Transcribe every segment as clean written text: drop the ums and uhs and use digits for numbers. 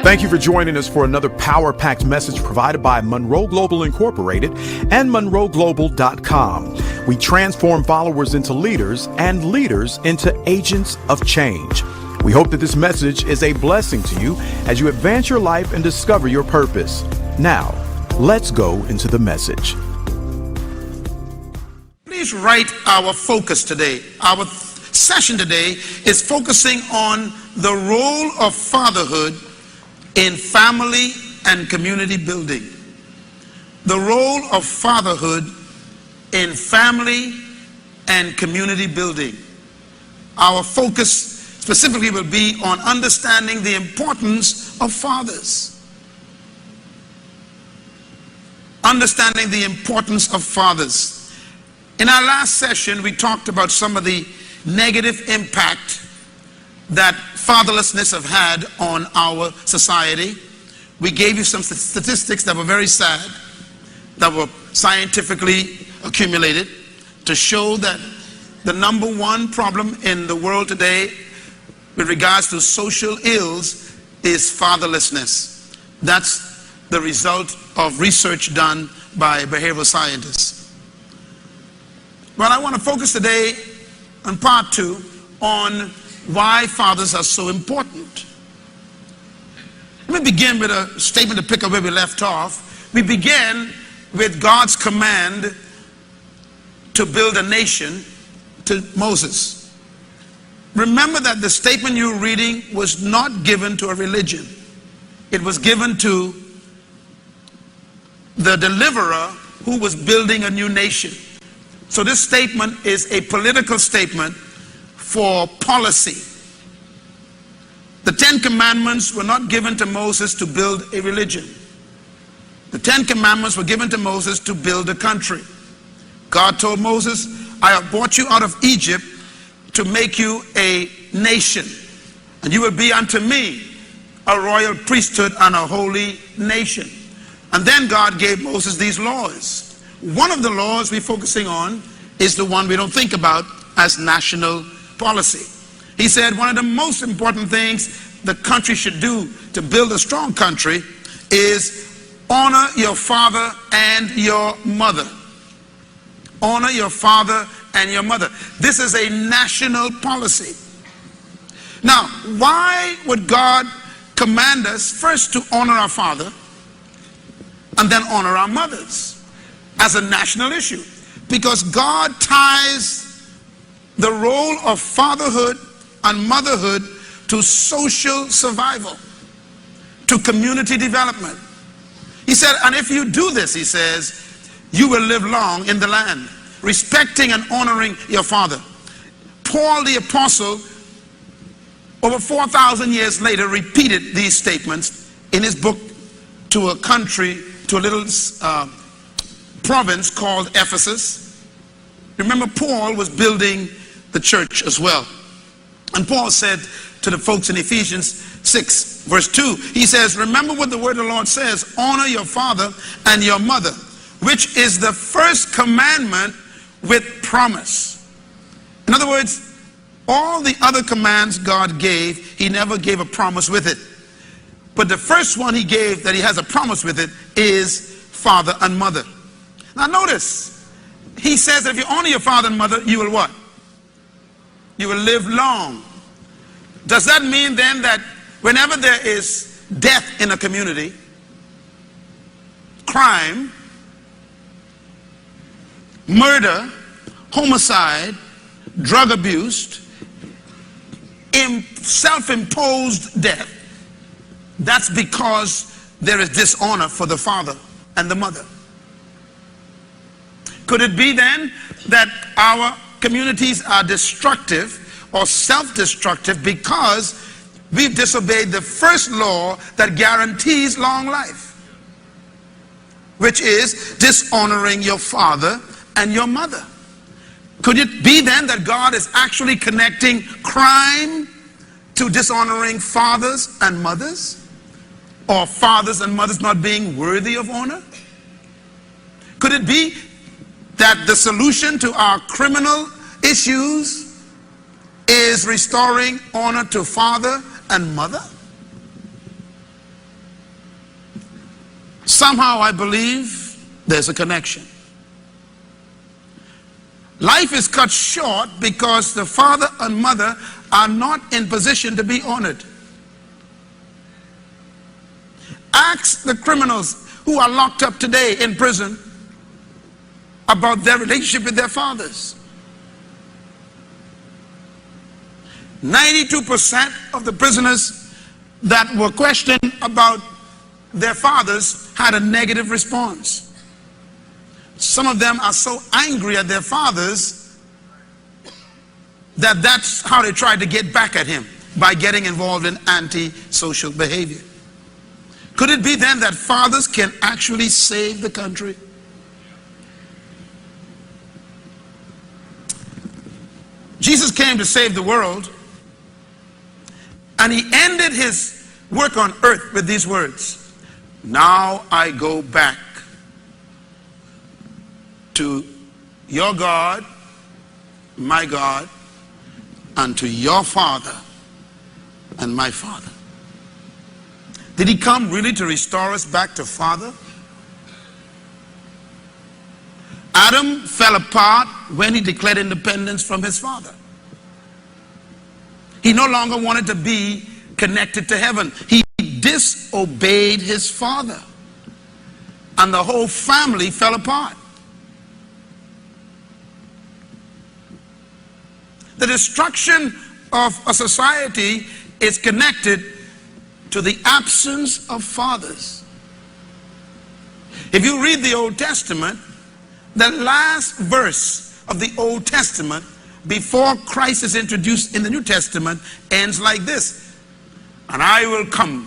Thank you for joining us for another power-packed message provided by Munroe Global Incorporated and MunroeGlobal.com. We transform followers into leaders and leaders into agents of change. We hope that this message is a blessing to you as you advance your life and discover your purpose. Now, let's go into the message. Please write our focus today. Our session today is focusing on the role of fatherhood in family and community building. The role of fatherhood in family and community building. Our focus specifically will be on understanding the importance of fathers. Understanding the importance of fathers. In our last session, we talked about some of the negative impact that fatherlessness have had on our society. We gave you some statistics that were very sad, that were scientifically accumulated to show that the number one problem in the world today with regards to social ills is fatherlessness. That's the result of research done by behavioral scientists. Well, I want to focus today on part 2 on why fathers are so important. Let me begin with a statement to pick up where we left off. We began with God's command to build a nation to Moses. Remember that the statement you were reading was not given to a religion. It was given to the deliverer who was building a new nation. So this statement is a political statement for policy. The 10 Commandments were not given to Moses to build a religion. The 10 Commandments were given to Moses to build a country. God told Moses, I have brought you out of Egypt to make you a nation, and you will be unto me a royal priesthood and a holy nation. And then God gave Moses these laws. One of the laws we're focusing on is the one we don't think about as national policy. He said one of the most important things the country should do to build a strong country is honor your father and your mother. Honor your father and your mother. This is a national policy. Now, why would God command us first to honor our father and then honor our mothers as a national issue? Because God ties the role of fatherhood and motherhood to social survival, to community development. He said, and if you do this, he says, you will live long in the land, respecting and honoring your father. Paul the apostle, over 4,000 years later, repeated these statements in his book to a country, to a little province called Ephesus. Remember, Paul was building the church as well. And Paul said to the folks in Ephesians 6, verse 2, he says, remember what the word of the Lord says, honor your father and your mother, which is the first commandment with promise. In other words, all the other commands God gave, he never gave a promise with it. But the first one he gave that he has a promise with it is father and mother. Now notice, he says that if you honor your father and mother, you will what? You will live long. Does that mean then that whenever there is death in a community, crime, murder, homicide, drug abuse, self-imposed death, that's because there is dishonor for the father and the mother? Could it be then that our communities are destructive or self-destructive because we've disobeyed the first law that guarantees long life, which is dishonoring your father and your mother? Could it be then that God is actually connecting crime to dishonoring fathers and mothers, or fathers and mothers not being worthy of honor? Could it be that the solution to our criminal issues is restoring honor to father and mother? Somehow I believe there's a connection. Life is cut short because the father and mother are not in position to be honored. Ask the criminals who are locked up today in prison about their relationship with their fathers. 92% of the prisoners that were questioned about their fathers had a negative response. Some of them are so angry at their fathers that that's how they tried to get back at him, by getting involved in anti-social behavior. Could it be then that fathers can actually save the country? Jesus came to save the world, and he ended his work on earth with these words: "Now I go back to your God, my God, and to your Father and my Father." Did he come really to restore us back to Father? Adam fell apart when he declared independence from his father. He no longer wanted to be connected to heaven. He disobeyed his father, and the whole family fell apart. The destruction of a society is connected to the absence of fathers. If you read the Old Testament, the last verse of the Old Testament before Christ is introduced in the New Testament ends like this: "And I will come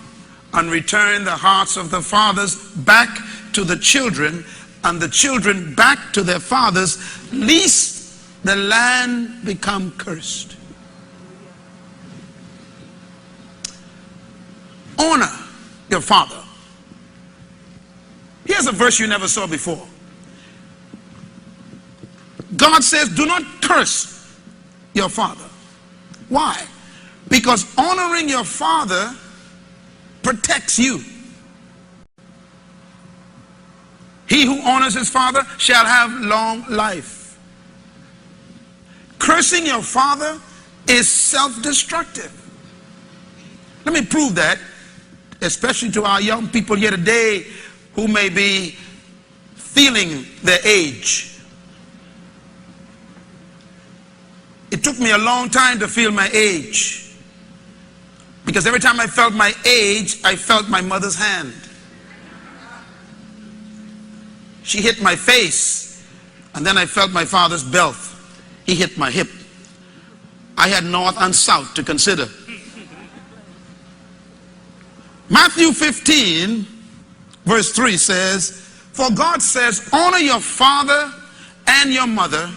and return the hearts of the fathers back to the children, and the children back to their fathers, lest the land become cursed." Honor your father. Here's a verse you never saw before. God says, do not curse your father. Why? Because honoring your father protects you. He who honors his father shall have long life. Cursing your father is self-destructive. Let me prove that, especially to our young people here today who may be feeling their age. It took me a long time to feel my age, because every time I felt my age, I felt my mother's hand. She hit my face, and then I felt my father's belt. He hit my hip. I had north and south to consider. Matthew 15 verse 3 says, "For God says, honor your father and your mother,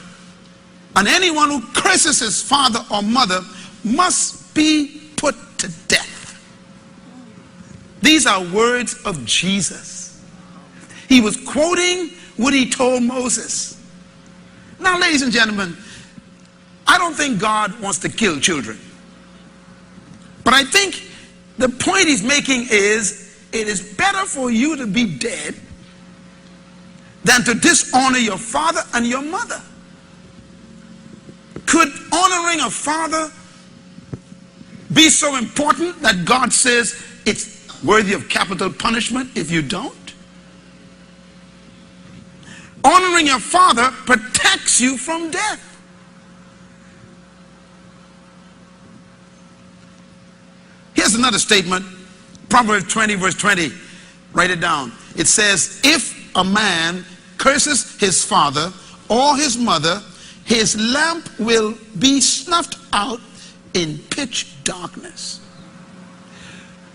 and anyone who curses his father or mother must be put to death." These are words of Jesus. He was quoting what he told Moses. Now, ladies and gentlemen, I don't think God wants to kill children, but I think the point he's making is, it is better for you to be dead than to dishonor your father and your mother. Could honoring a father be so important that God says it's worthy of capital punishment if you don't? Honoring your father protects you from death. Here's another statement, Proverbs 20 verse 20. Write it down. It says, if a man curses his father or his mother, his lamp will be snuffed out in pitch darkness.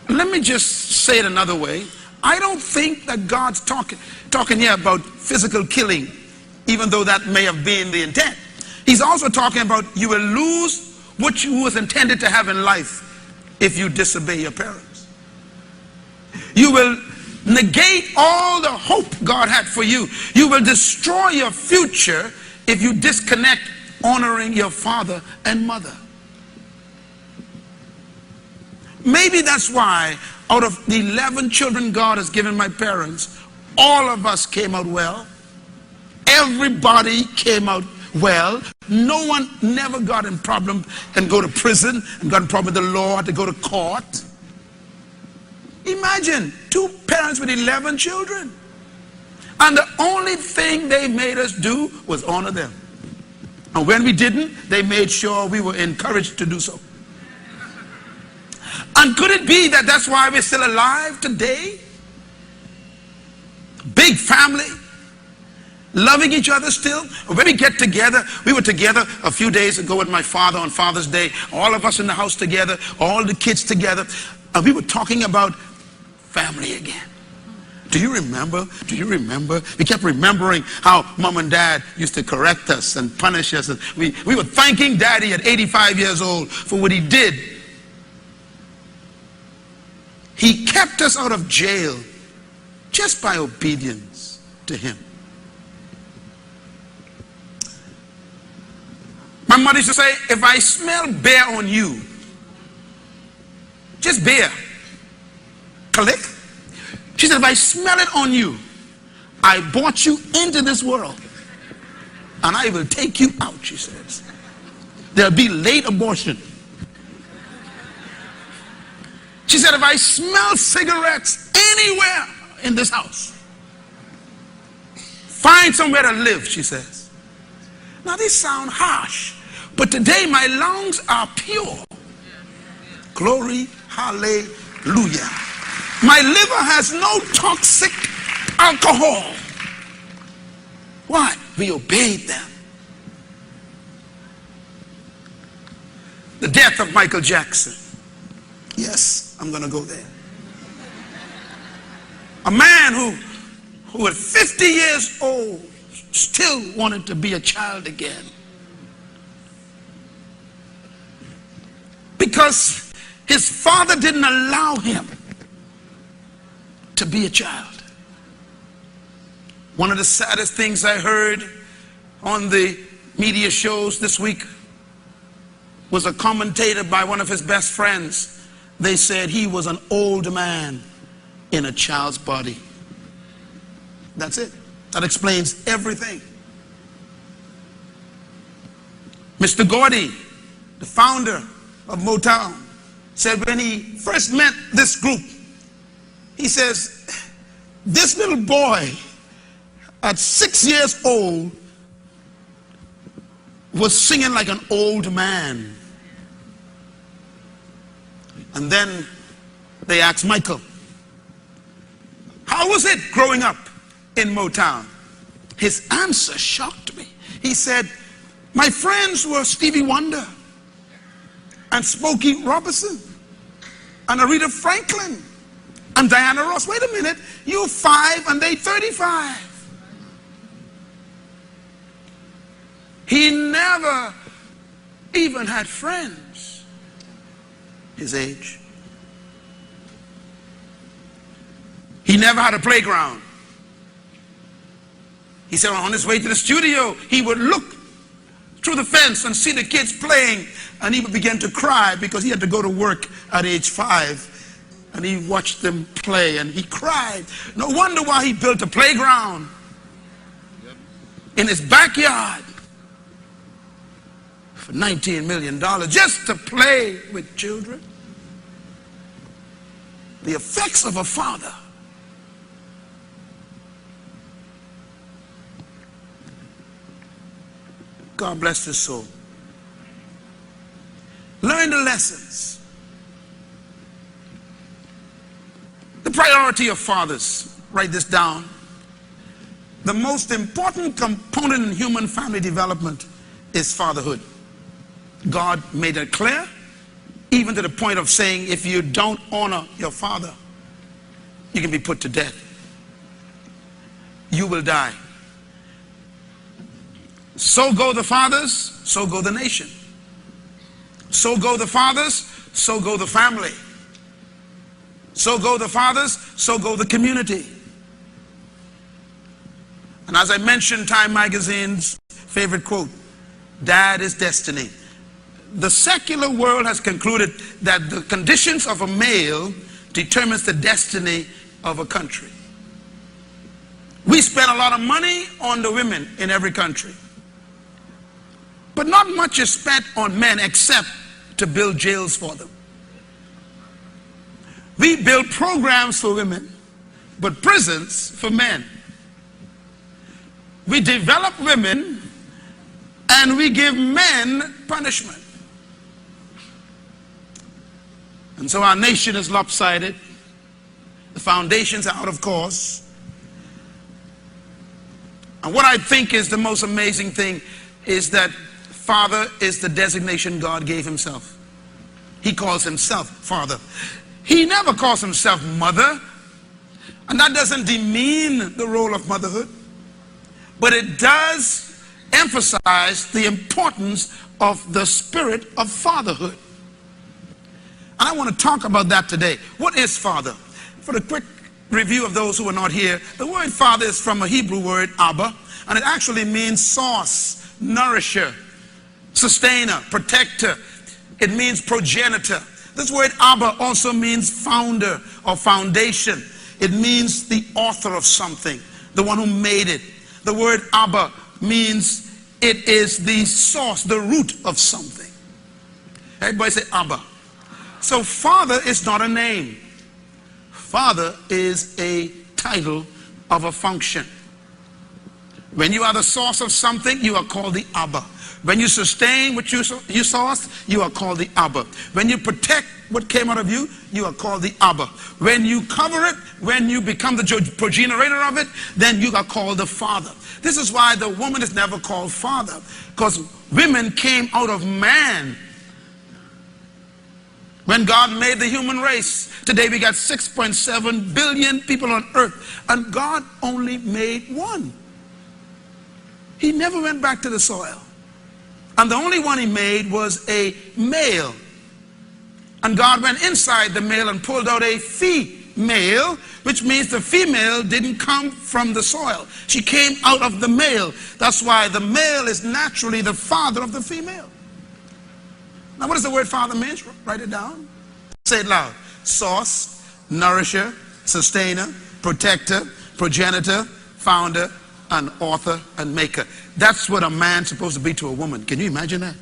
Let me just say it another way. I don't think that God's talking here about physical killing, even though that may have been the intent. He's also talking about you will lose what you was intended to have in life if you disobey your parents. You will negate all the hope God had for you. You will destroy your future if you disconnect honoring your father and mother. Maybe that's why out of the 11 children God has given my parents, All of us came out well. Everybody came out well. No one never got in problem and go to prison and got in problem with the law, had to go to court. Imagine 2 parents with 11 children. And the only thing they made us do was honor them. And when we didn't, they made sure we were encouraged to do so. And could it be that that's why we're still alive today? Big family, loving each other still. When we get together, we were together a few days ago with my father on Father's Day. All of us in the house together, all the kids together. And we were talking about family again. Do you remember? Do you remember? We kept remembering how mom and dad used to correct us and punish us. And we were thanking daddy at 85 years old for what he did. He kept us out of jail just by obedience to him. My mother used to say, if I smell beer on you, just beer, click. She said, if I smell it on you, I brought you into this world and I will take you out, she says. There'll be late abortion. She said, if I smell cigarettes anywhere in this house, find somewhere to live, she says. Now these sound harsh, but today my lungs are pure. Glory, hallelujah. My liver has no toxic alcohol. Why? We obeyed them. The death of Michael Jackson. Yes, I'm going to go there. A man who at 50 years old still wanted to be a child again. Because his father didn't allow him to be a child. One of the saddest things I heard on the media shows this week was a commentator by one of his best friends. They said he was an old man in a child's body. That's it. That explains everything. Mr. Gordy, the founder of Motown, said when he first met this group, he says, this little boy at 6 years old was singing like an old man. And then they asked Michael, how was it growing up in Motown? His answer shocked me. He said, my friends were Stevie Wonder and Smokey Robinson and Aretha Franklin and Diana Ross. Wait a minute, you're 5 and they 35. He never even had friends his age. He never had a playground. He said on his way to the studio, he would look through the fence and see the kids playing, and he would begin to cry because he had to go to work at age 5. And he watched them play and he cried. No wonder why he built a playground in his backyard for $19 million just to play with children. The effects of a father. God bless his soul. Learn the lessons. The priority of fathers, write this down. The most important component in human family development is fatherhood. God made it clear, even to the point of saying, if you don't honor your father, you can be put to death. You will die. So go the fathers, so go the nation. So go the fathers, so go the family. So go the fathers, so go the community. And as I mentioned, Time Magazine's favorite quote, dad is destiny. The secular world has concluded that the conditions of a male determines the destiny of a country. We spend a lot of money on the women in every country. But not much is spent on men except to build jails for them. We build programs for women, but prisons for men. We develop women and we give men punishment. And so our nation is lopsided. The foundations are out of course. And what I think is the most amazing thing is that Father is the designation God gave himself. He calls himself Father. He never calls himself Mother. And that doesn't demean the role of motherhood. But it does emphasize the importance of the spirit of fatherhood. And I want to talk about that today. What is father? For the quick review of those who are not here, the word father is from a Hebrew word, Abba, and it actually means source, nourisher, sustainer, protector. It means progenitor. This word Abba also means founder or foundation. It means the author of something, the one who made it. The word Abba means it is the source, the root of something. Everybody say Abba. So father is not a name. Father is a title of a function. When you are the source of something, you are called the Abba. When you sustain what you source, you are called the Abba. When you protect what came out of you, you are called the Abba. When you cover it, when you become the progenitor of it, then you are called the Father. This is why the woman is never called Father, because women came out of man. When God made the human race, today we got 6.7 billion people on earth, and God only made one. He never went back to the soil. And the only one he made was a male. And God went inside the male and pulled out a female, which means the female didn't come from the soil. She came out of the male. That's why the male is naturally the father of the female. Now what does the word father mean? Write it down. Say it loud. Source, nourisher, sustainer, protector, progenitor, founder, and author and maker. That's what a man's supposed to be to a woman. Can you imagine that?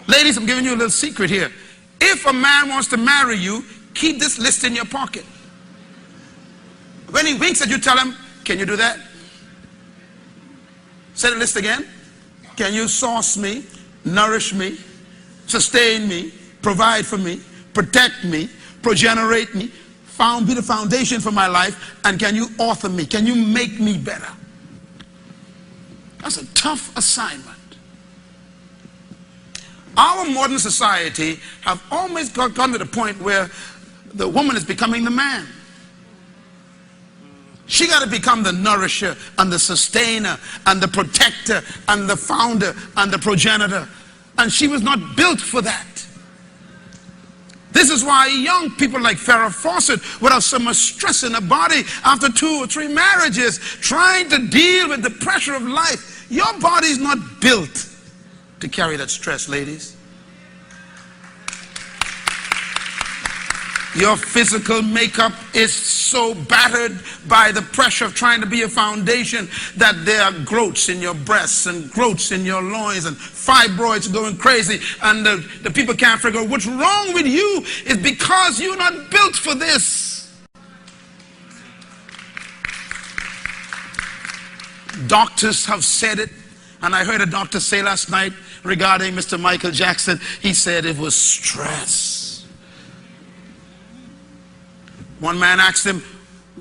Ladies, I'm giving you a little secret here. If a man wants to marry you, keep this list in your pocket. When he winks at you, tell him, can you do that? Say the list again. Can you source me, nourish me, sustain me, provide for me, protect me, progenerate me, be the foundation for my life, and can you author me? Can you make me better? That's a tough assignment. Our modern society have almost gotten to the point where the woman is becoming the man. She got to become the nourisher and the sustainer and the protector and the founder and the progenitor. And she was not built for that. This is why young people like Farrah Fawcett would have so much stress in the body after 2 or 3 marriages, trying to deal with the pressure of life. Your body is not built to carry that stress, ladies. Your physical makeup is so battered by the pressure of trying to be a foundation that there are growths in your breasts and growths in your loins and fibroids going crazy, and the people can't figure out what's wrong with you. Is because you're not built for this. Doctors have said it, and I heard a doctor say last night regarding Mr. Michael Jackson, he said it was stress. One man asked him,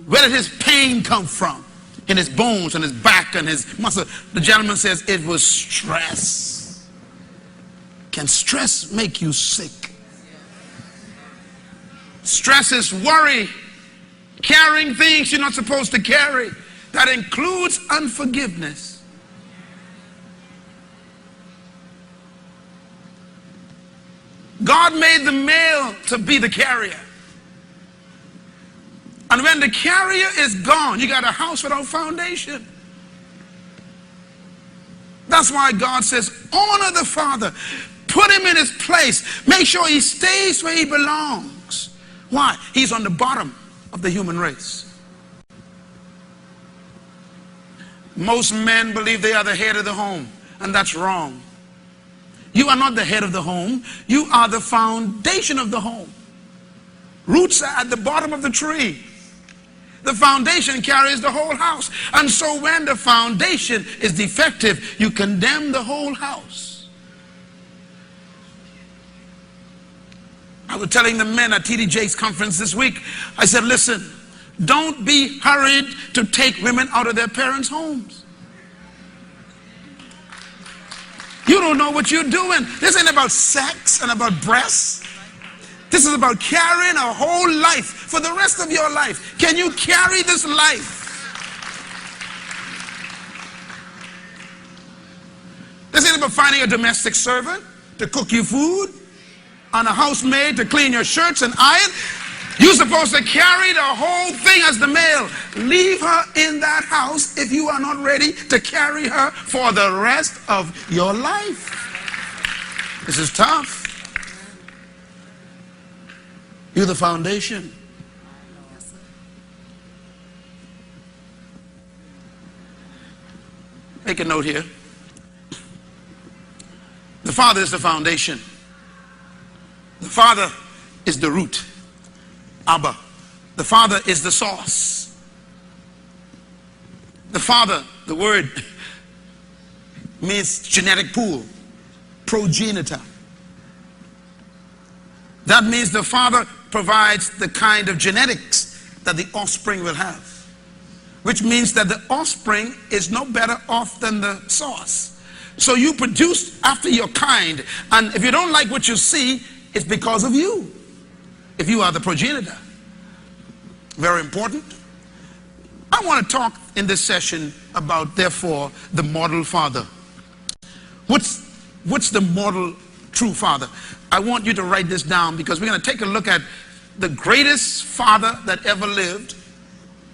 where did his pain come from? In his bones and his back and his muscle. The gentleman says it was stress. Can stress make you sick? Stress is worry, carrying things you're not supposed to carry. That includes unforgiveness. God made the male to be the carrier. And when the carrier is gone, you got a house without foundation. That's why God says, honor the father. Put him in his place. Make sure he stays where he belongs. Why? He's on the bottom of the human race. Most men believe they are the head of the home, and that's wrong. You are not the head of the home. You are the foundation of the home. Roots are at the bottom of the tree. The foundation carries the whole house. And so when the foundation is defective, you condemn the whole house. I was telling the men at TD Jakes' conference this week, I said, listen, don't be hurried to take women out of their parents' homes. You don't know what you're doing. This ain't about sex and about breasts. This is about carrying a whole life for the rest of your life. Can you carry this life? This ain't about finding a domestic servant to cook you food and a housemaid to clean your shirts and iron. You're supposed to carry the whole thing as the male. Leave her in that house if you are not ready to carry her for the rest of your life. This is tough. You're the foundation. Make a note here. The Father is the foundation. The Father is the root. Abba. The Father is the source. The Father, the word means genetic pool, progenitor. That means the Father provides the kind of genetics that the offspring will have, which means that the offspring is no better off than the source. So you produce after your kind, and if you don't like what you see, it's because of you, if you are the progenitor. Very important. I want to talk in this session about, therefore, the model father. What's the model true father? I want you to write this down, because we're going to take a look at the greatest father that ever lived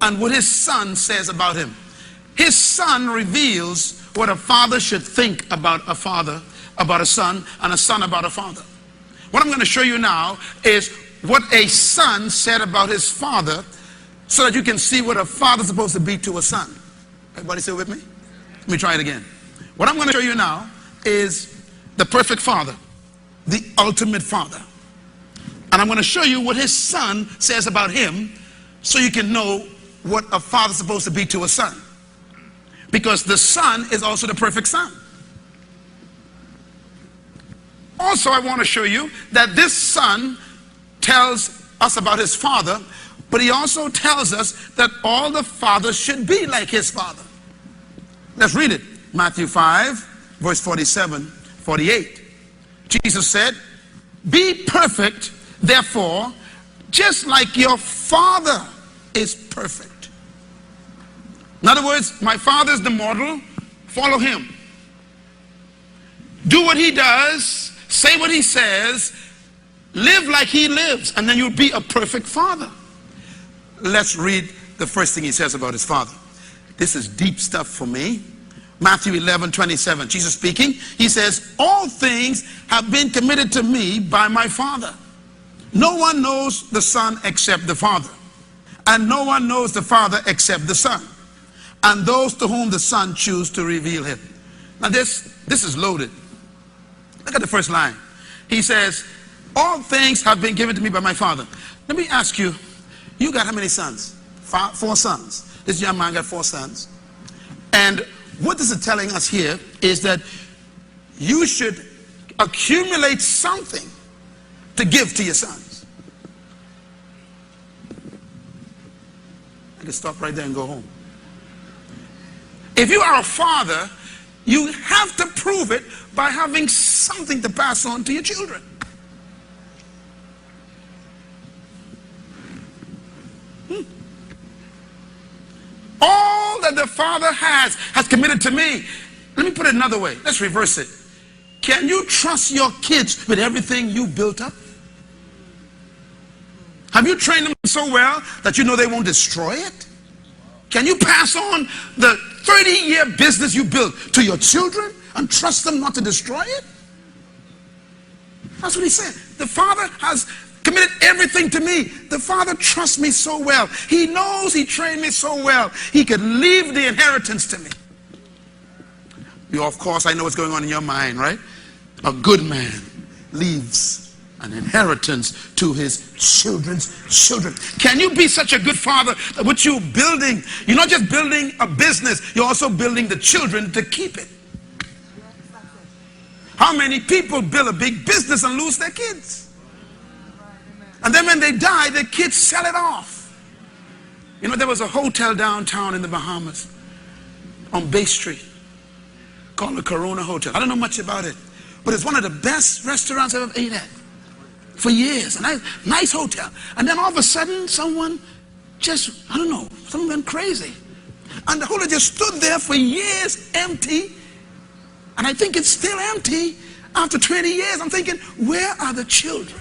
and what his son says about him. His son reveals what a father should think about a father, about a son, and a son about a father. What I'm going to show you now is what a son said about his father, so that you can see what a father's supposed to be to a son. Everybody still with me? Let me try it again. What I'm going to show you now is the perfect father, the ultimate father. And I'm going to show you what his son says about him, so you can know what a father's supposed to be to a son. Because the son is also the perfect son. Also, I want to show you that this son tells us about his father, but he also tells us that all the fathers should be like his father. Let's read it. Matthew 5, verse 47, 48. Jesus said, "Be perfect, therefore, just like your Father is perfect." In other words, my Father is the model. Follow him. Do what he does. Say what he says. Live like he lives. And then you'll be a perfect father. Let's read the first thing he says about his father. This is deep stuff for me. Matthew 11:27. Jesus speaking. He says, "All things have been committed to me by my Father. No one knows the Son except the Father. And no one knows the Father except the Son, and those to whom the Son chooses to reveal him." Now this is loaded. Look at the first line. He says, "All things have been given to me by my Father." Let me ask you, you got how many sons? Four sons. This young man got 4 sons. And what this is telling us here is that you should accumulate something to give to your sons. I can stop right there and go home. If you are a father, you have to prove it by having something to pass on to your children. All that the Father has committed to me. Let me put it another way. Let's reverse it. Can you trust your kids with everything you built up? Have you trained them so well that you know they won't destroy it? Can you pass on the 30-year business you built to your children and trust them not to destroy it? That's what he said. The Father has committed everything to me. The Father trusts me so well. He knows he trained me so well. He could leave the inheritance to me. You, of course, I know what's going on in your mind, right? A good man leaves an inheritance to his children's children. Can you be such a good father that what you're building, you're not just building a business, you're also building the children to keep it? How many people build a big business and lose their kids? And then when they die, their kids sell it off. You know, there was a hotel downtown in the Bahamas on Bay Street called the Corona Hotel. I don't know much about it, but it's one of the best restaurants I've ever ate at for years. A nice hotel. And then all of a sudden, someone just, I don't know, someone went crazy. And the hotel just stood there for years empty. And I think it's still empty after 20 years. I'm thinking, where are the children?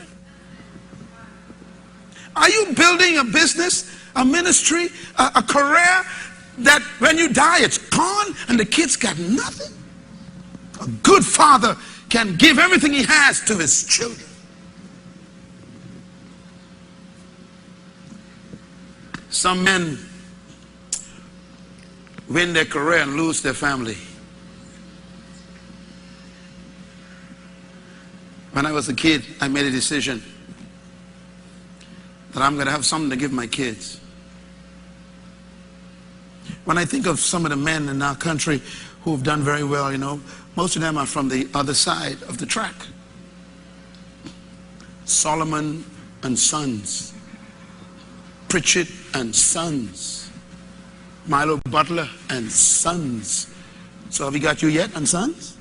Are you building a business, a ministry, a career that when you die it's gone and the kids got nothing? A good father can give everything he has to his children. Some men win their career and lose their family. When I was a kid, I made a decision that I'm going to have something to give my kids. When I think of some of the men in our country who have done very well, you know, most of them are from the other side of the track. Solomon and Sons, Pritchett and Sons, Milo Butler and Sons. So have you got you yet and sons?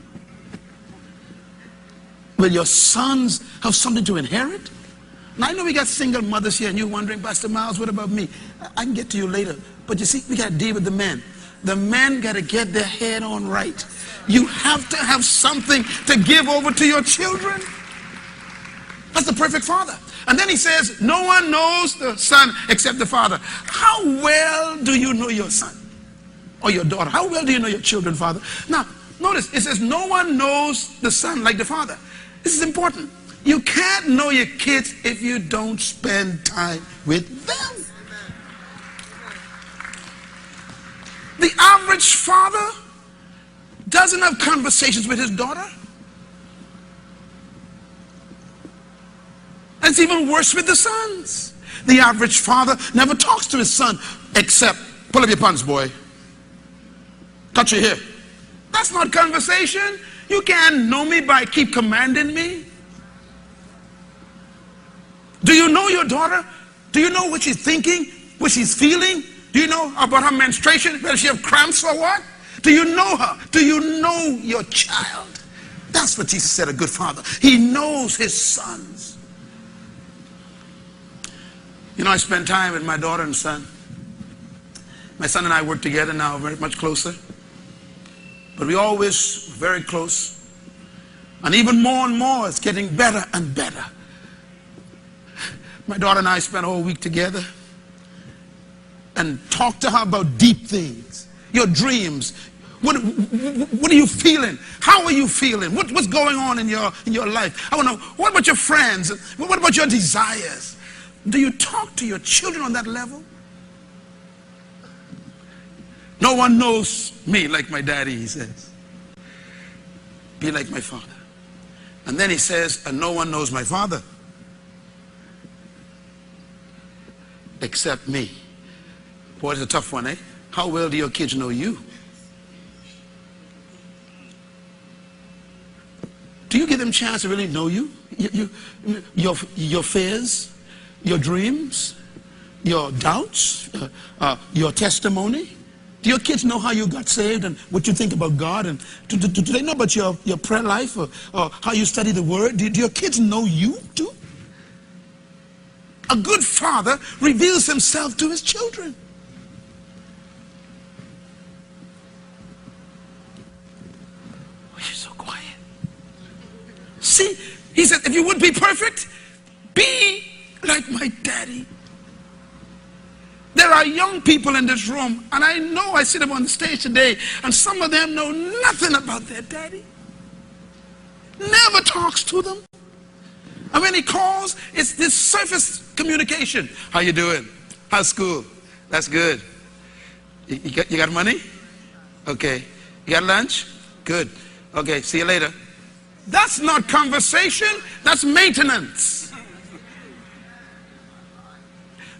Will your sons have something to inherit? Now I know we got single mothers here and you're wondering, Pastor Myles, what about me? I can get to you later. But you see, we got to deal with the men. The men got to get their head on right. You have to have something to give over to your children. That's the perfect father. And then he says, no one knows the son except the father. How well do you know your son or your daughter? How well do you know your children, father? Now, notice, it says no one knows the son like the father. This is important. You can't know your kids if you don't spend time with them. The average father doesn't have conversations with his daughter. And it's even worse with the sons. The average father never talks to his son except, pull up your pants, boy. Touch your hair. That's not conversation. You can't know me by keep commanding me. Do you know your daughter? Do you know what she's thinking, what she's feeling? Do you know about her menstruation, whether she have cramps or what? Do you know her? Do you know your child? That's what Jesus said, a good father. He knows his sons. You know, I spend time with my daughter and son. My son and I work together now very much closer. But we always very close. And even more and more, it's getting better and better. My daughter and I spent a whole week together and talked to her about deep things, your dreams. What are you feeling? How are you feeling? What's going on in your life? I want to know, what about your friends? What about your desires? Do you talk to your children on that level? No one knows me like my daddy, he says. Be like my father. And then he says, and no one knows my father except me. Boy, it's a tough one, eh? How well do your kids know you? Do you give them a chance to really know you? Your fears, your dreams, your doubts, your testimony? Do your kids know how you got saved and what you think about God? And do they know about your prayer life or how you study the Word? Do your kids know you too? A good father reveals himself to his children. Oh, you're so quiet. See, he said, if you would be perfect, be like my daddy. There are young people in this room, and I know I see them on the stage today, and some of them know nothing about their daddy. Never talks to them. And when he calls, it's this surface communication. How you doing? How's school? That's good. You got money? Okay. You got lunch? Good. Okay, see you later. That's not conversation, that's maintenance.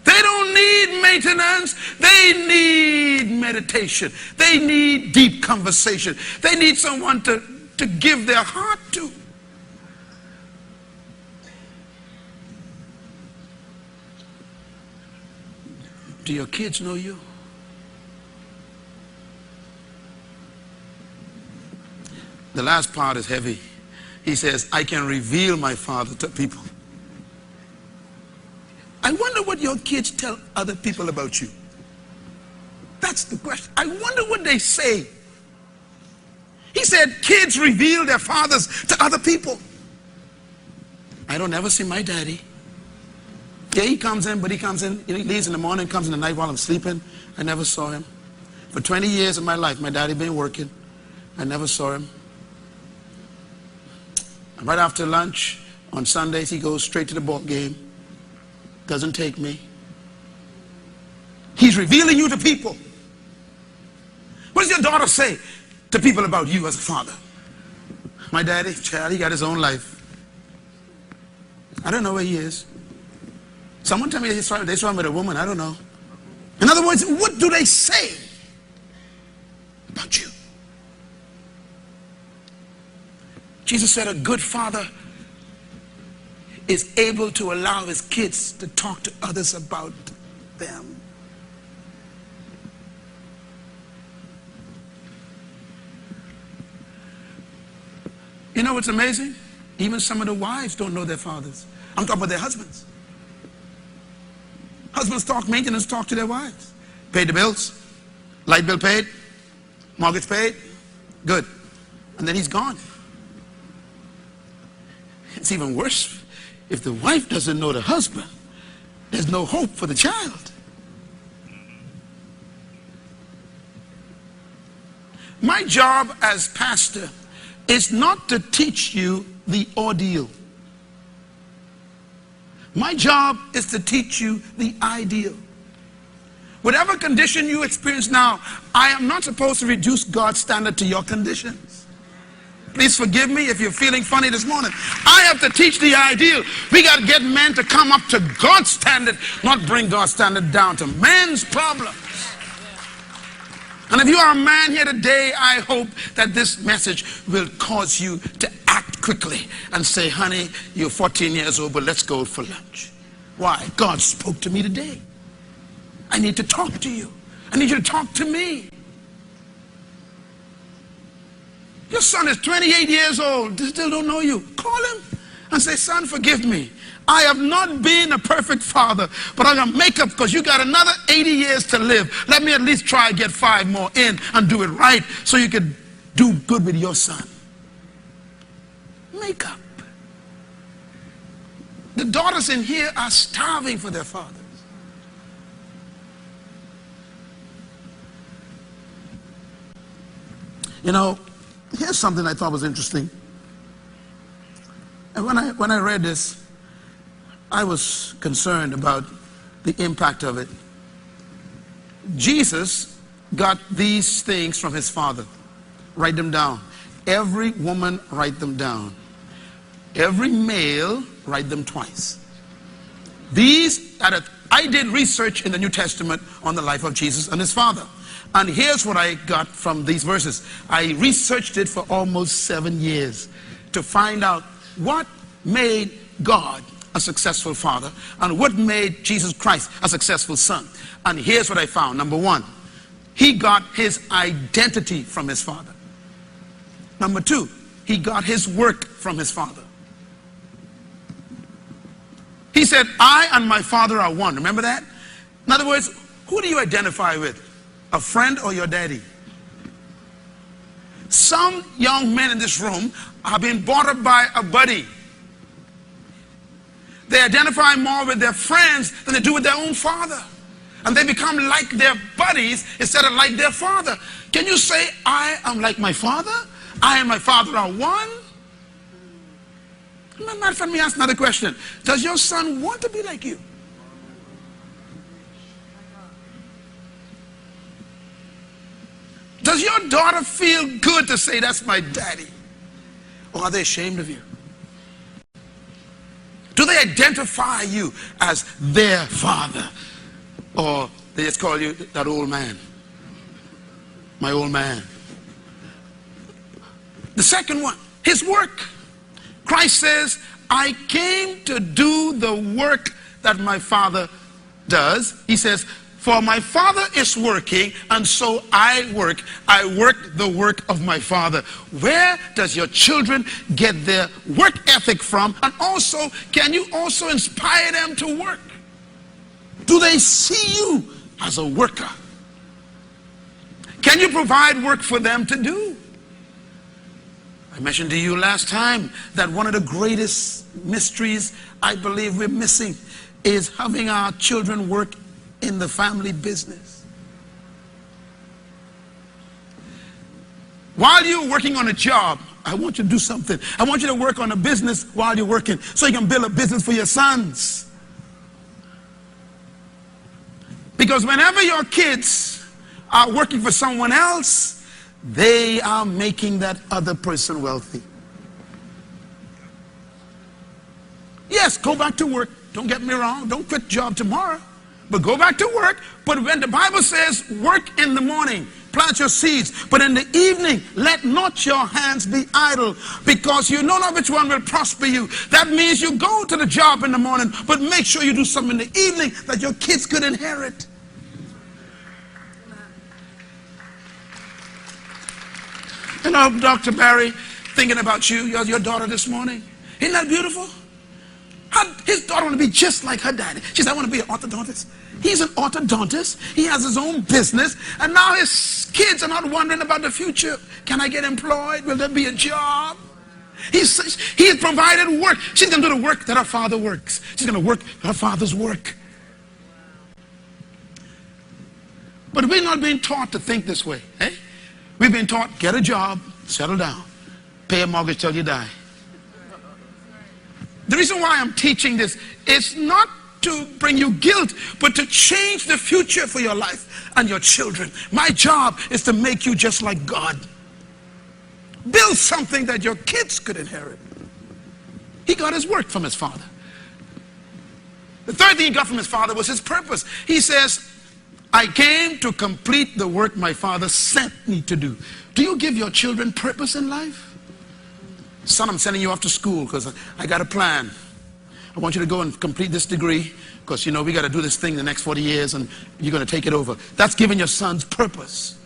They don't need maintenance, they need meditation. They need deep conversation. They need someone to give their heart to. Do your kids know you? The last part is heavy. He says, I can reveal my Father to people. I wonder what your kids tell other people about you. That's the question. I wonder what they say. He said, kids reveal their fathers to other people. I don't ever see my daddy. Yeah, he comes in, but he comes in, he leaves in the morning, comes in the night while I'm sleeping. I never saw him. For 20 years of my life, my daddy been working. I never saw him. And right after lunch, on Sundays, he goes straight to the ball game. Doesn't take me. He's revealing you to people. What does your daughter say to people about you as a father? My daddy, child, he got his own life. I don't know where he is. Someone tell me they saw him with a woman. I don't know. In other words, what do they say about you? Jesus said a good father is able to allow his kids to talk to others about them. You know what's amazing? Even some of the wives don't know their fathers. I'm talking about their husbands. Husbands talk maintenance talk to their wives. Paid the bills, light bill paid, mortgage paid, good. And then he's gone. It's even worse if the wife doesn't know the husband. There's no hope for the child. My job as pastor is not to teach you the ordeal. My job is to teach you the ideal. Whatever condition you experience now, I am not supposed to reduce God's standard to your conditions. Please forgive me if you're feeling funny this morning. I have to teach the ideal. We got to get men to come up to God's standard, not bring God's standard down to man's problems. And if you are a man here today, I hope that this message will cause you to act quickly and say, honey, you're 14 years old, but let's go for lunch. Why? God spoke to me today. I need to talk to you. I need you to talk to me. Your son is 28 years old. They still don't know you. Call him and say, son, forgive me. I have not been a perfect father, but I'm going to make up because you got another 80 years to live. Let me at least try and get 5 more in and do it right so you can do good with your son. Make up. The daughters in here are starving for their fathers. You know, here's something I thought was interesting. And when I read this, I was concerned about the impact of it. Jesus got these things from his father. Write them down. Every woman, write them down. Every male, write them twice. I did research in the New Testament on the life of Jesus and his father. And here's what I got from these verses. I researched it for almost 7 years to find out what made God a successful father and what made Jesus Christ a successful son. And here's what I found. Number 1, he got his identity from his father. Number 2, he got his work from his father. He said, I and my father are one. Remember that? In other words, who do you identify with? A friend or your daddy? Some young men in this room have been brought up by a buddy. They identify more with their friends than they do with their own father. And they become like their buddies instead of like their father. Can you say, I am like my father? I and my father are one? Matter of fact, let me ask another question. Does your son want to be like you? Does your daughter feel good to say, that's my daddy? Or are they ashamed of you? Do they identify you as their father? Or they just call you that old man? My old man. The second one, his work. Christ says, I came to do the work that my Father does. He says, for my Father is working, and so I work. I work the work of my Father. Where does your children get their work ethic from? And also, can you also inspire them to work? Do they see you as a worker? Can you provide work for them to do? I mentioned to you last time that one of the greatest mysteries I believe we're missing is having our children work in the family business. While you're working on a job, I want you to do something. I want you to work on a business while you're working so you can build a business for your sons. Because whenever your kids are working for someone else, they are making that other person wealthy. Yes, go back to work. Don't get me wrong. Don't quit job tomorrow. But go back to work. But when the Bible says work in the morning, plant your seeds. But in the evening, let not your hands be idle, because you know not which one will prosper you. That means you go to the job in the morning, but make sure you do something in the evening that your kids could inherit. You know, Dr. Barry, thinking about you, your daughter this morning. Isn't that beautiful? His daughter want to be just like her daddy. She said, I want to be an orthodontist. He's an orthodontist. He has his own business. And now his kids are not wondering about the future. Can I get employed? Will there be a job? He has provided work. She's going to do the work that her father works. She's going to work her father's work. But we're not being taught to think this way. Eh? We've been taught, get a job, settle down, pay a mortgage till you die. The reason why I'm teaching this is not to bring you guilt, but to change the future for your life and your children. My job is to make you just like God. Build something that your kids could inherit. He got his work from his father. The third thing he got from his father was his purpose. He says, I came to complete the work my father sent me to do. Do you give your children purpose in life? Son, I'm sending you off to school because I got a plan. I want you to go and complete this degree because, you know, we got to do this thing the next 40 years and you're going to take it over. That's giving your sons purpose.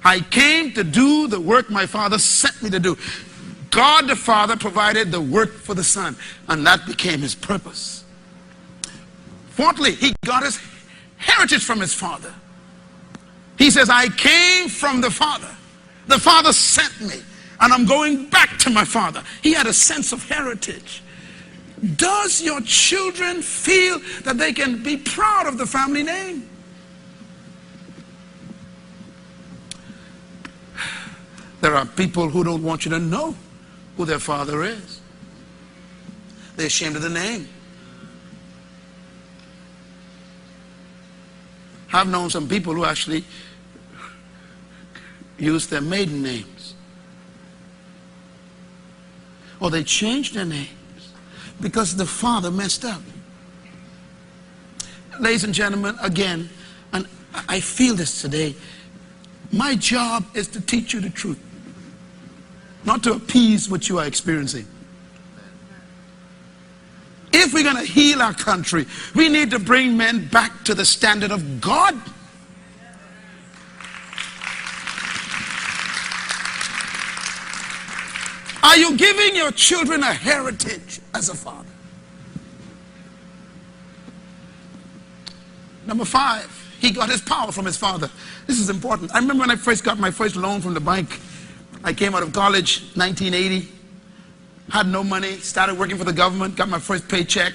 I came to do the work my father sent me to do. God the Father provided the work for the Son, and that became his purpose. Fourthly, he got his heritage from his father. He says, I came from the Father. The Father sent me. And I'm going back to my father. He had a sense of heritage. Does your children feel that they can be proud of the family name? There are people who don't want you to know who their father is. They're ashamed of the name. I've known some people who actually use their maiden names. Or they changed their names because the father messed up. Ladies and gentlemen, again, and I feel this today, my job is to teach you the truth, not to appease what you are experiencing. If we're going to heal our country, we need to bring men back to the standard of God. Are you giving your children a heritage as a father? Number 5, he got his power from his father. This is important. I remember when I first got my first loan from the bank. I came out of college, 1980, had no money, started working for the government, got my first paycheck,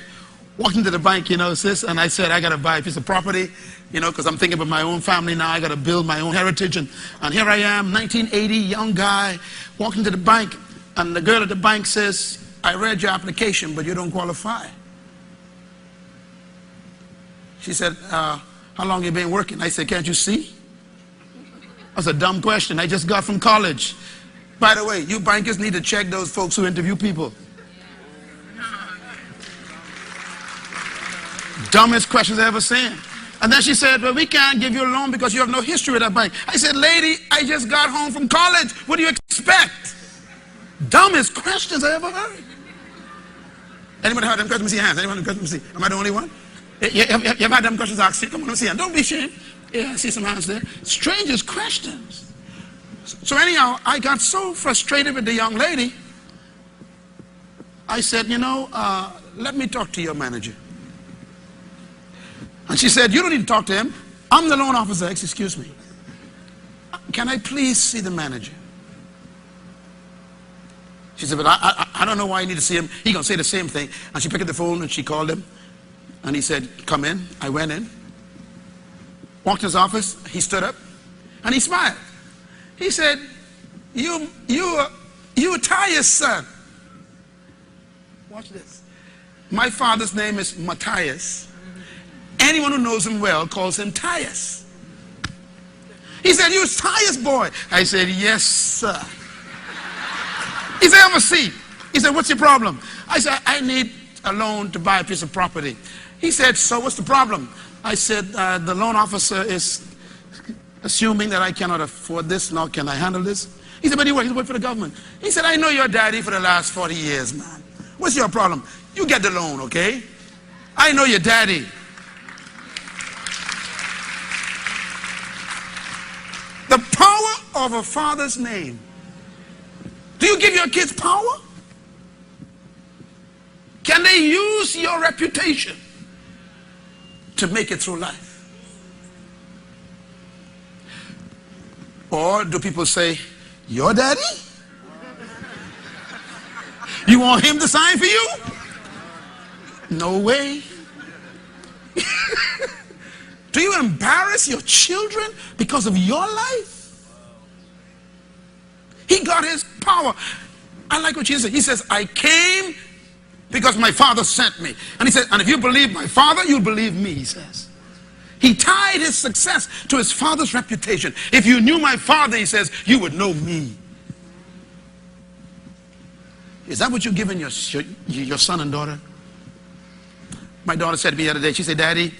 walked into the bank, you know, sis, and I said, I got to buy a piece of property, you know, because I'm thinking about my own family now. I got to build my own heritage. And here I am, 1980, young guy, walking into the bank. And the girl at the bank says, I read your application, but you don't qualify. She said, how long you been working? I said, can't you see? That's a dumb question. I just got from college. By the way, you bankers need to check those folks who interview people. Dumbest questions I ever seen. And then she said, well, we can't give you a loan because you have no history with that bank. I said, lady, I just got home from college. What do you expect? Dumbest questions I ever heard. Anybody heard them questions? Let me see your hands. Anyone have questions? Let me see. Am I the only one? You ever had them questions asked? Come on, let me see them. Don't be ashamed. Yeah, I see some hands there. Strangest questions. So anyhow, I got so frustrated with the young lady. I said, let me talk to your manager. And she said, you don't need to talk to him. I'm the loan officer. Excuse me. Can I please see the manager? She said, but I don't know why you need to see him. He's going to say the same thing. And she picked up the phone and she called him. And he said, come in. I went in. Walked to his office. He stood up. And he smiled. He said, you Matthias' son. Watch this. My father's name is Matthias. Anyone who knows him well calls him Tias. He said, you're Tias' boy. I said, yes, sir. He said, have a seat. He said, what's your problem? I said, I need a loan to buy a piece of property. He said, so what's the problem? I said, the loan officer is assuming that I cannot afford this, nor can I handle this. He said, but he works for the government. He said, I know your daddy for the last 40 years, man. What's your problem? You get the loan, okay? I know your daddy. The power of a father's name. Do you give your kids power? Can they use your reputation to make it through life? Or do people say, your daddy? You want him to sign for you? No way. Do you embarrass your children because of your life? He got his power. I like what Jesus said. He says, I came because my father sent me. And he said, and if you believe my father, you'll believe me, he says. He tied his success to his father's reputation. If you knew my father, he says, you would know me. Is that what you're giving your son and daughter? My daughter said to me the other day, she said, Daddy,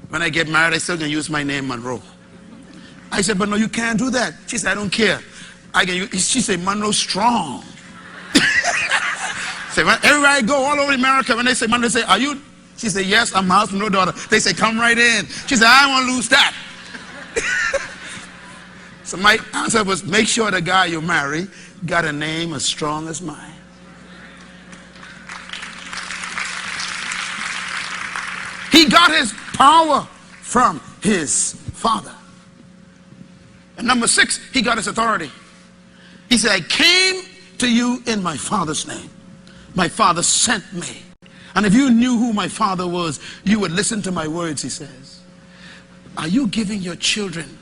when I get married, I still going to use my name, Munroe. I said, but no, you can't do that. She said, I don't care. She said, Munroe strong. So everywhere I go, all over America, when they say Munroe, they say, are you? She said, yes, I'm MylesMunroe daughter. They say, come right in. She said, I don't want to lose that. So my answer was, make sure the guy you marry got a name as strong as mine. He got his power from his father. And number 6, he got his authority. He said, I came to you in my father's name. My father sent me. And if you knew who my father was, you would listen to my words, he says. Are you giving your children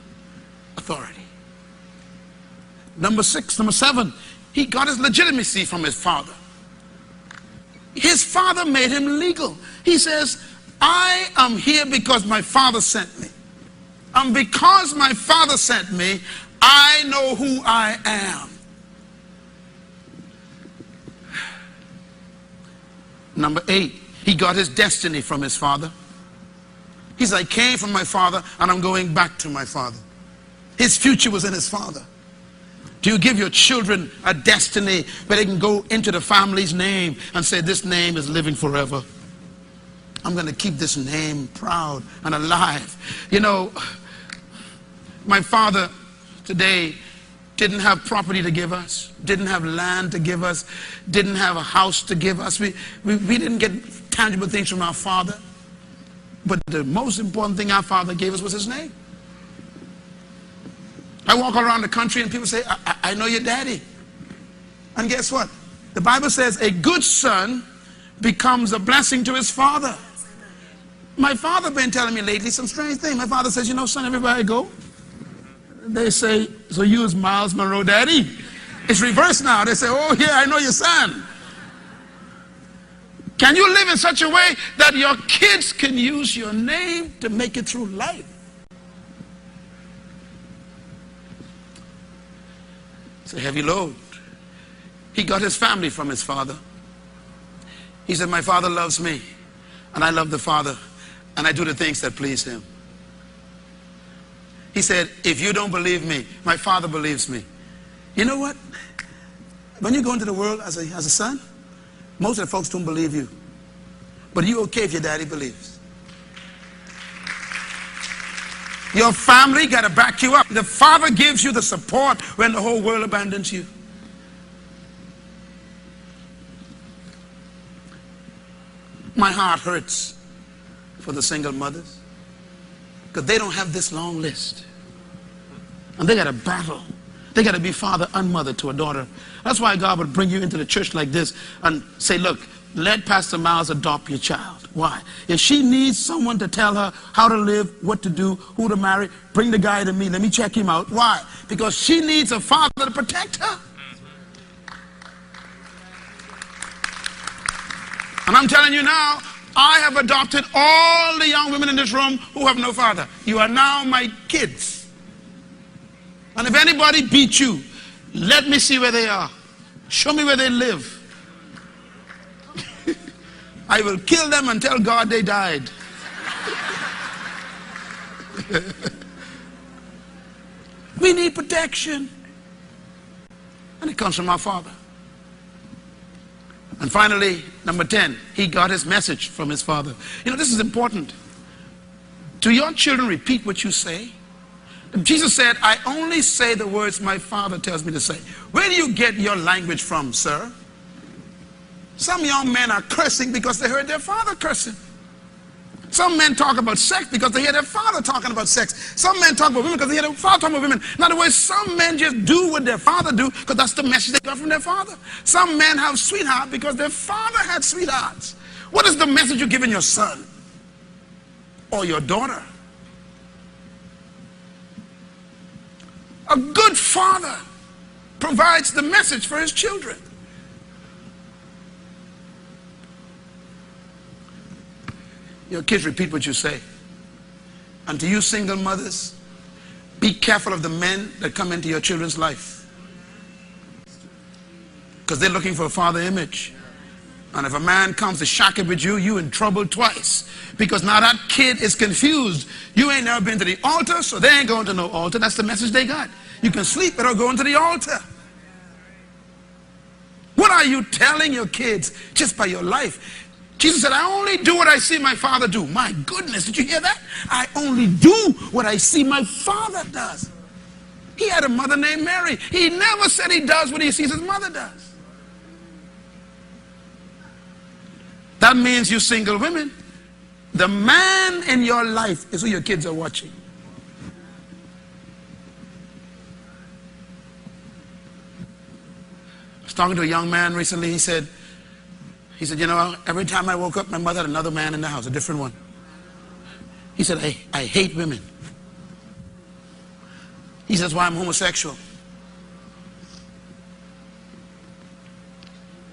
authority? Number 7, he got his legitimacy from his father. His father made him legal. He says, I am here because my father sent me. And because my father sent me, I know who I am. Number 8, he got his destiny from his father. He said, I came from my father and I'm going back to my father. His future was in his father. Do you give your children a destiny where they can go into the family's name and say, this name is living forever? I'm going to keep this name proud and alive. You know, my father today didn't have property to give us, didn't have land to give us, didn't have a house to give us. We didn't get tangible things from our father. But the most important thing our father gave us was his name. I walk around the country and people say, I know your daddy. And guess what? The Bible says a good son becomes a blessing to his father. My father been telling me lately some strange thing. My father says, you know, son, everywhere I go, they say, so you is MylesMunroe daddy. It's reversed now. They say, oh yeah, I know your son. Can you live in such a way that your kids can use your name to make it through life? It's a heavy load. He got his family from his father. He said, my father loves me, and I love the Father, and I do the things that please him. He said, if you don't believe me, my Father believes me. You know what? When you go into the world as a son, most of the folks don't believe you. But you okay if your daddy believes. Your family got to back you up. The Father gives you the support when the whole world abandons you. My heart hurts for the single mothers because they don't have this long list. And they got to battle. They got to be father and mother to a daughter. That's why God would bring you into the church like this and say, look, let Pastor Myles adopt your child. Why? If she needs someone to tell her how to live, what to do, who to marry, bring the guy to me. Let me check him out. Why? Because she needs a father to protect her. And I'm telling you now, I have adopted all the young women in this room who have no father. You are now my kids. And if anybody beats you, let me see where they are. Show me where they live. I will kill them and tell God they died. We need protection. And it comes from our Father. And finally, number 10, he got his message from his father. You know, this is important. Do your children repeat what you say? Jesus said, I only say the words my Father tells me to say. Where do you get your language from, sir? Some young men are cursing because they heard their father cursing. Some men talk about sex because they hear their father talking about sex. Some men talk about women because they hear their father talking about women. In other words, some men just do what their father do because that's the message they got from their father. Some men have sweethearts because their father had sweethearts. What is the message you're giving your son or your daughter? A good father provides the message for his children. Your kids repeat what you say. And to you single mothers, be careful of the men that come into your children's life. Because they're looking for a father image. And if a man comes to shack it with you, you in trouble twice. Because now that kid is confused. You ain't never been to the altar, so they ain't going to no altar. That's the message they got. You can sleep without going to the altar. What are you telling your kids just by your life? Jesus said, I only do what I see my Father do. My goodness, did you hear that? I only do what I see my Father does. He had a mother named Mary. He never said he does what he sees his mother does. That means you single women, the man in your life is who your kids are watching. I was talking to a young man recently. He said, you know, every time I woke up, my mother had another man in the house, a different one. He said, I hate women. He says, why I'm homosexual.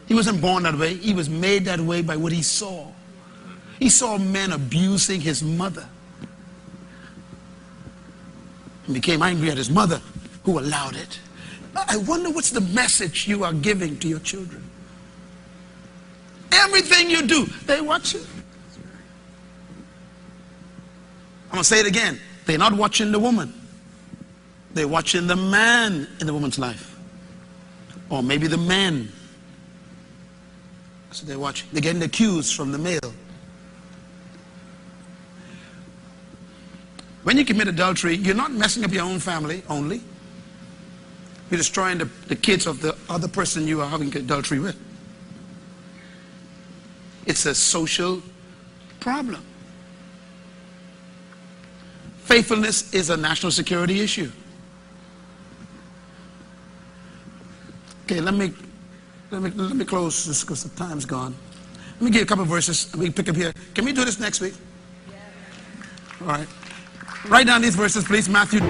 He wasn't born that way. He was made that way by what he saw. He saw men abusing his mother. And became angry at his mother, who allowed it. I wonder what's the message you are giving to your children. Everything you do, they watch you. I'm going to say it again. They're not watching the woman. They're watching the man in the woman's life. Or maybe the men. So they're watching. They're getting the cues from the male. When you commit adultery, you're not messing up your own family only. You're destroying the kids of the other person you are having adultery with. It's a social problem. Faithfulness is a national security issue. Okay, let me close this because the time's gone. Let me give you a couple of verses. Let me pick up here. Can we do this next week? All right. Write down these verses, please. Matthew.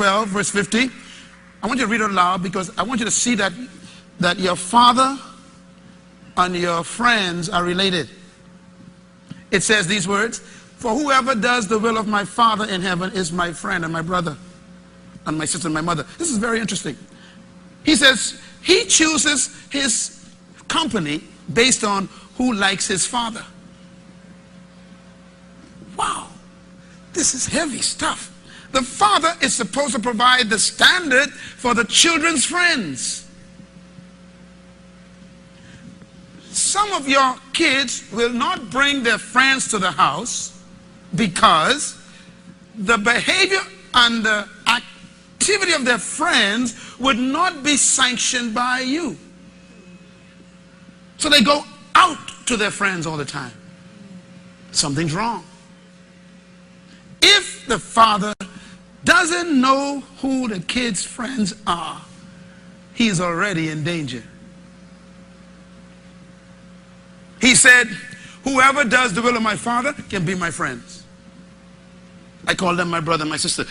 12, verse 50. I want you to read it aloud because I want you to see that your father and your friends are related. It says these words, "For whoever does the will of my Father in heaven is my friend and my brother and my sister and my mother." This is very interesting. He says he chooses his company based on who likes his father. Wow, this is heavy stuff. The father is supposed to provide the standard for the children's friends. Some of your kids will not bring their friends to the house because the behavior and the activity of their friends would not be sanctioned by you. So they go out to their friends all the time. Something's wrong. If the father doesn't know who the kids' friends are, he's already in danger. He said, "Whoever does the will of my Father can be my friends." I call them my brother and my sister.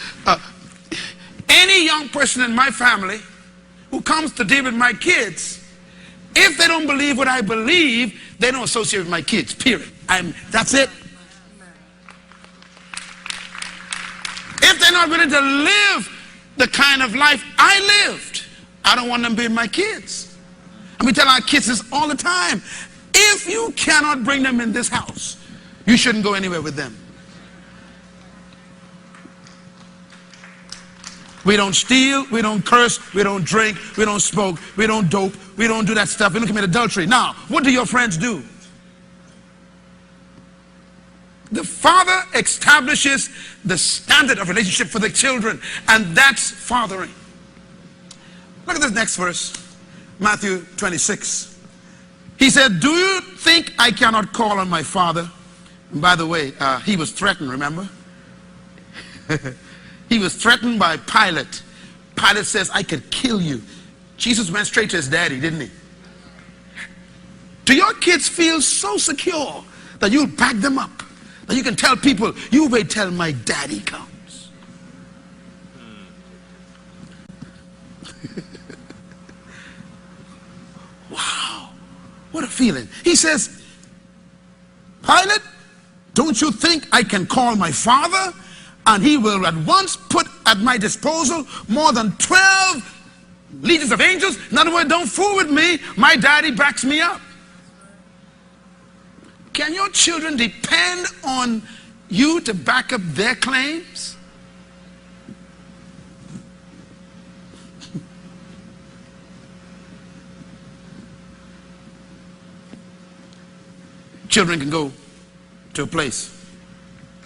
Any young person in my family who comes to deal with my kids, if they don't believe what I believe, they don't associate with my kids, period. That's it. If they're not willing to live the kind of life I lived, I don't want them being my kids. And we tell our kids this all the time. If you cannot bring them in this house, you shouldn't go anywhere with them. We don't steal, we don't curse, we don't drink, we don't smoke, we don't dope, we don't do that stuff, we don't commit adultery. Now, what do your friends do? The father establishes the standard of relationship for the children, and that's fathering. Look at this next verse, Matthew 26. He said, "Do you think I cannot call on my Father?" And by the way, he was threatened, remember? He was threatened by Pilate. Pilate says, "I could kill you." Jesus went straight to his daddy, didn't he? Do your kids feel so secure that you'll back them up? That you can tell people, "You wait till my daddy comes"? Wow, what a feeling. He says, "Pilate, don't you think I can call my Father and he will at once put at my disposal more than 12 legions of angels? In other words, don't fool with me. My daddy backs me up." Can your children depend on you to back up their claims? Children can go to a place,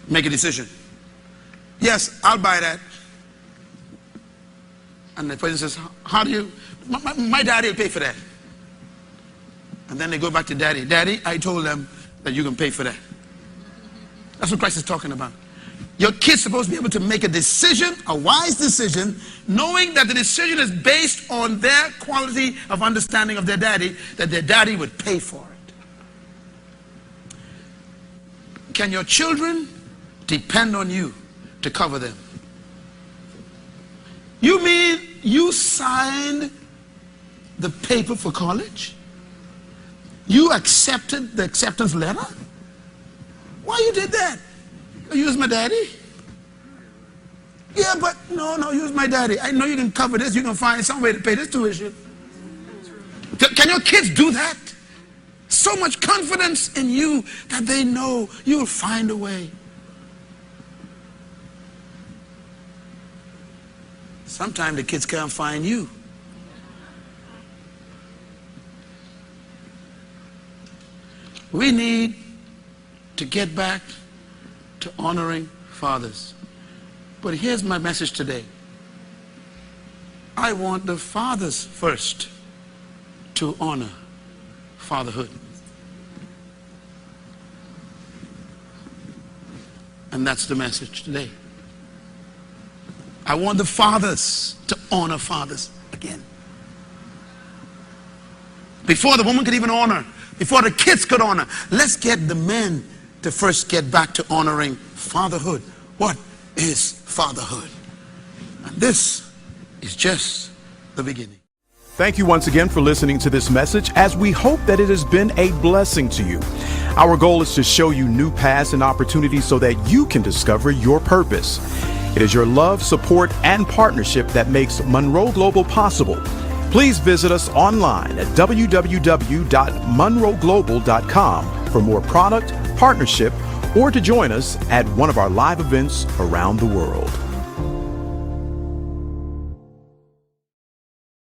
make a decision. "Yes, I'll buy that." And the person says, "How do you?" My daddy will pay for that. And then they go back to daddy. "Daddy, I told them that you can pay for that." That's what Christ is talking about. Your kid's supposed to be able to make a decision, a wise decision, knowing that the decision is based on their quality of understanding of their daddy, that their daddy would pay for it. Can your children depend on you to cover them? You mean you signed the paper for college? You accepted the acceptance letter? Why you did that? Use my daddy? Yeah, but no, use my daddy. I know you can cover this. You can find some way to pay this tuition. Can your kids do that? So much confidence in you that they know you'll find a way. Sometimes the kids can't find you. We need to get back to honoring fathers. But here's my message today. I want the fathers first to honor fatherhood. And that's the message today. I want the fathers to honor fathers again. Before the woman could even honor, before the kids could honor, let's get the men to first get back to honoring fatherhood. What is fatherhood? And this is just the beginning. Thank you once again for listening to this message, as we hope that it has been a blessing to you. Our goal is to show you new paths and opportunities so that you can discover your purpose. It is your love, support, and partnership that makes Munroe Global possible. Please visit us online at www.munroeglobal.com for more product, partnership, or to join us at one of our live events around the world.